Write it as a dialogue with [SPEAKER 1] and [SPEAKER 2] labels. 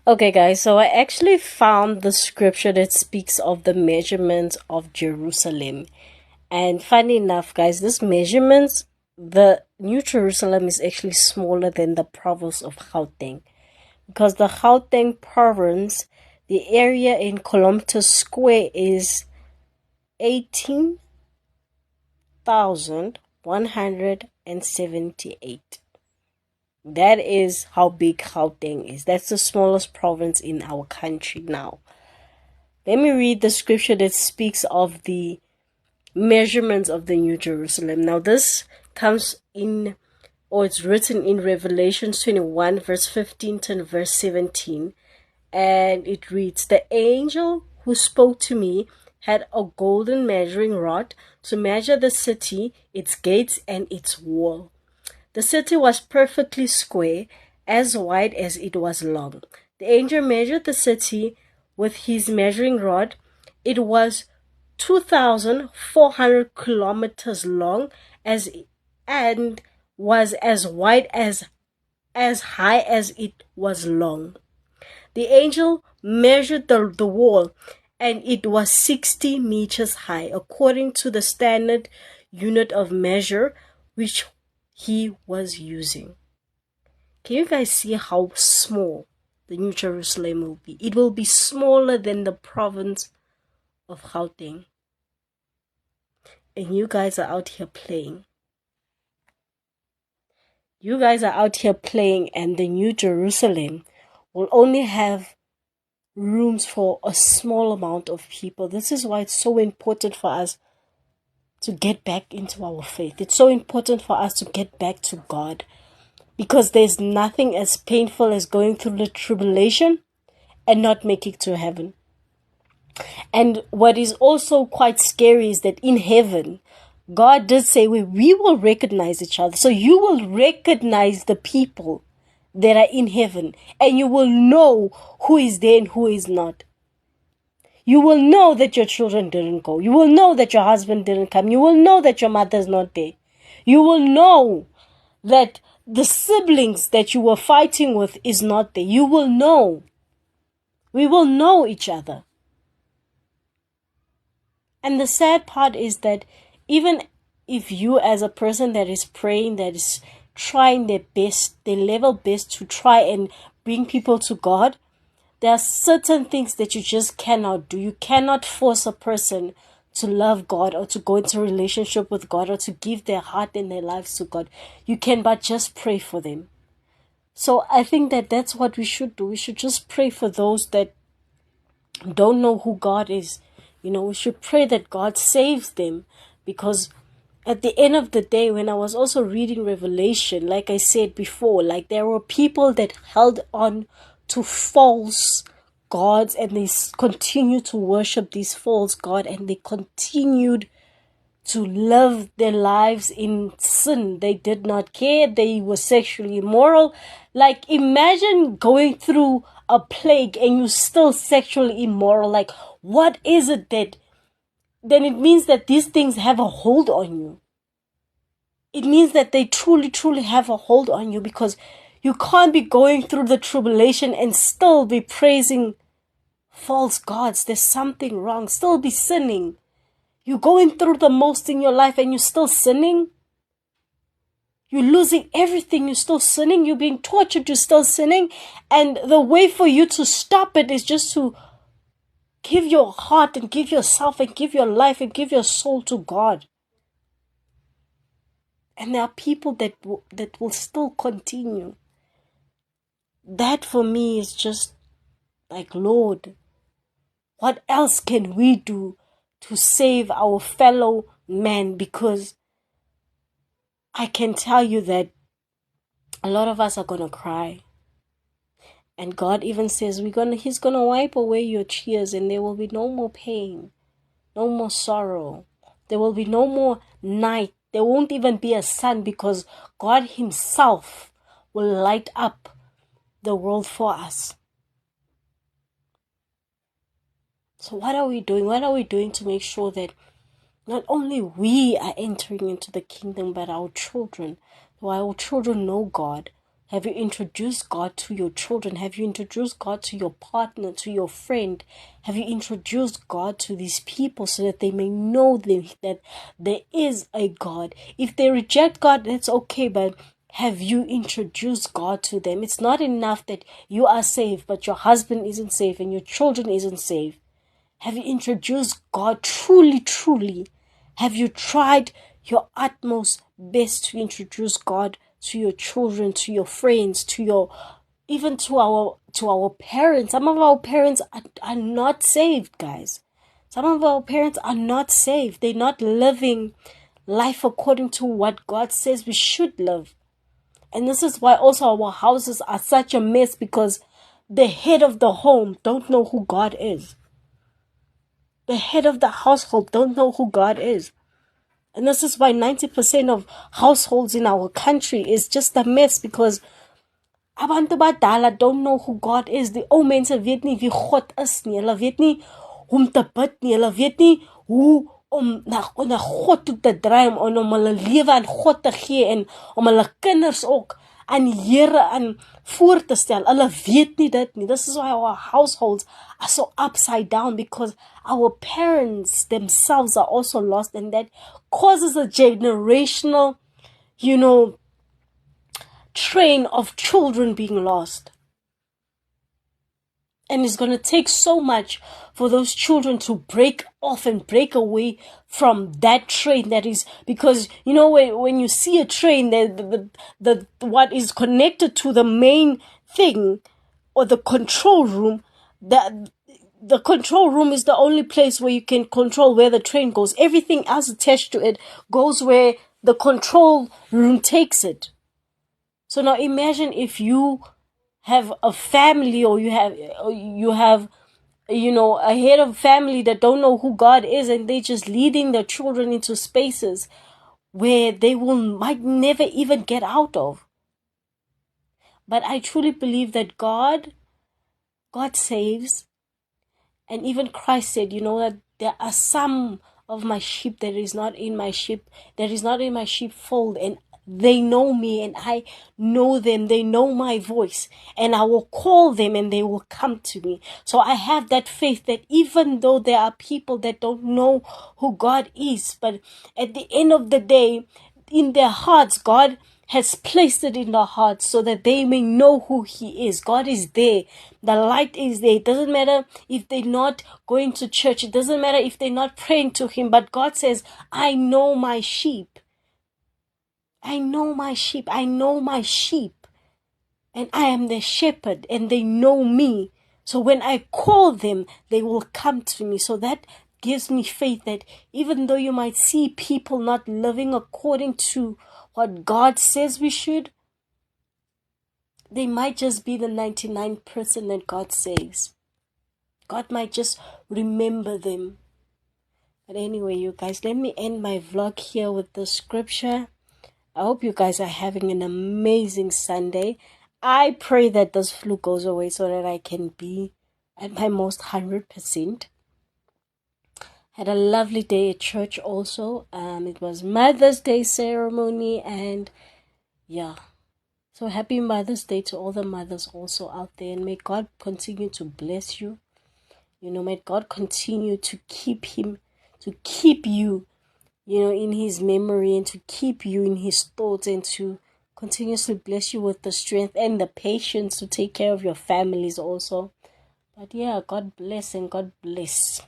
[SPEAKER 1] Okay, guys, so I actually found the scripture that speaks of the measurements of Jerusalem. And funny enough, guys, this measurements, the New Jerusalem is actually smaller than the province of Gauteng. Because the Gauteng province, the area in kilometers square is 18,178. That is how big Gauteng is. That's the smallest province in our country now. Let me read the scripture that speaks of the measurements of the New Jerusalem. Now, this comes in, or it's written in Revelation 21, verse 15 to verse 17. And it reads, "The angel who spoke to me had a golden measuring rod to measure the city, its gates, and its wall. The city was perfectly square, as wide as it was long. The angel measured the city with his measuring rod. It was 2,400 kilometers long and was as wide as high as it was long. The angel measured the wall, and it was 60 meters high, according to the standard unit of measure which he was using." Can you guys see how small the New Jerusalem will be? It will be smaller than the province of Gauteng. And you guys are out here playing. You guys are out here playing, and the New Jerusalem will only have rooms for a small amount of people. This is why it's so important for us to get back into our faith. It's so important for us to get back to God, because there's nothing as painful as going through the tribulation and not making it to heaven. And what is also quite scary is that in heaven, God did say we will recognize each other. So you will recognize the people that are in heaven, and you will know who is there and who is not. You will know that your children didn't go. You will know that your husband didn't come. You will know that your mother's not there. You will know that the siblings that you were fighting with is not there. You will know. We will know each other. And the sad part is that even if you, as a person that is praying, that is trying their best, their level best to try and bring people to God, there are certain things that you just cannot do. You cannot force a person to love God or to go into a relationship with God or to give their heart and their lives to God. You can but just pray for them. So I think that that's what we should do. We should just pray for those that don't know who God is. We should pray that God saves them, because at the end of the day, when I was also reading Revelation, like I said before, like there were people that held on to false gods, and they continued to worship these false gods, and they continued to live their lives in sin. They did not care. They were sexually immoral. Like, imagine going through a plague and you're still sexually immoral. Like, what is it that then it means that these things have a hold on you? It means that they truly, truly have a hold on you, because you can't be going through the tribulation and still be praising false gods. There's something wrong. Still be sinning. You're going through the most in your life and you're still sinning. You're losing everything. You're still sinning. You're being tortured. You're still sinning. And the way for you to stop it is just to give your heart and give yourself and give your life and give your soul to God. And there are people that will still continue. That for me is just like, Lord, what else can we do to save our fellow man? Because I can tell you that a lot of us are going to cry. And God even says He's going to wipe away your tears, and there will be no more pain, no more sorrow. There will be no more night. There won't even be a sun, because God Himself will light up the world for us. So what are we doing? What are we doing to make sure that not only we are entering into the kingdom, but our children know God, Have you introduced God to your children? Have you introduced God to your partner, to your friend? Have you introduced God to these people so that they may know that there is a God? If they reject God, that's okay, but have you introduced God to them? It's not enough that you are saved, but your husband isn't saved and your children isn't saved. Have you introduced God truly, truly? Have you tried your utmost best to introduce God to your children, to your friends, even to our parents? Some of our parents are not saved, guys. Some of our parents are not saved. They're not living life according to what God says we should live. And this is why also our houses are such a mess, because the head of the home don't know who God is. The head of the household don't know who God is. And this is why 90% of households in our country is just a mess, because abantu badala don't know who God is. Die ou mense weet nie wie God is nie. Hulle weet nie hoe om te bid nie. Hulle weet nie hoe om na God toe te draai, om hulle lewe aan God te gee en om hulle kinders ook aan die Here aan voor te stel. Hulle weet nie dit nie. This is why our households are so upside down, because our parents themselves are also lost, and that causes a generational, train of children being lost. And it's going to take so much for those children to break off and break away from that train. That is because, when you see a train, the what is connected to the main thing, or the control room, the control room is the only place where you can control where the train goes. Everything else attached to it goes where the control room takes it. So now imagine if you have a family, or you have a head of family that don't know who God is, and they just leading their children into spaces where they might never even get out of. But I truly believe that God saves. And even Christ said, that there are some of my sheep that is not in my sheepfold, and they know me and I know them. They know my voice, and I will call them and they will come to me. So I have that faith that even though there are people that don't know who God is, but at the end of the day, in their hearts, God has placed it in their hearts so that they may know who He is. God is there. The light is there. It doesn't matter if they're not going to church. It doesn't matter if they're not praying to Him. But God says, I know my sheep. I know my sheep. I know my sheep. And I am the shepherd, and they know me. So when I call them, they will come to me. So that gives me faith that even though you might see people not living according to what God says we should, they might just be the 99% that God says. God might just remember them. But anyway, you guys, let me end my vlog here with the scripture. I hope you guys are having an amazing Sunday. I pray that this flu goes away so that I can be at my most 100%. Had a lovely day at church also. It was Mother's Day ceremony, and yeah. So happy Mother's Day to all the mothers also out there, and may God continue to bless you. May God continue to keep you, in His memory, and to keep you in His thoughts, and to continuously bless you with the strength and the patience to take care of your families also. But yeah, God bless and God bless.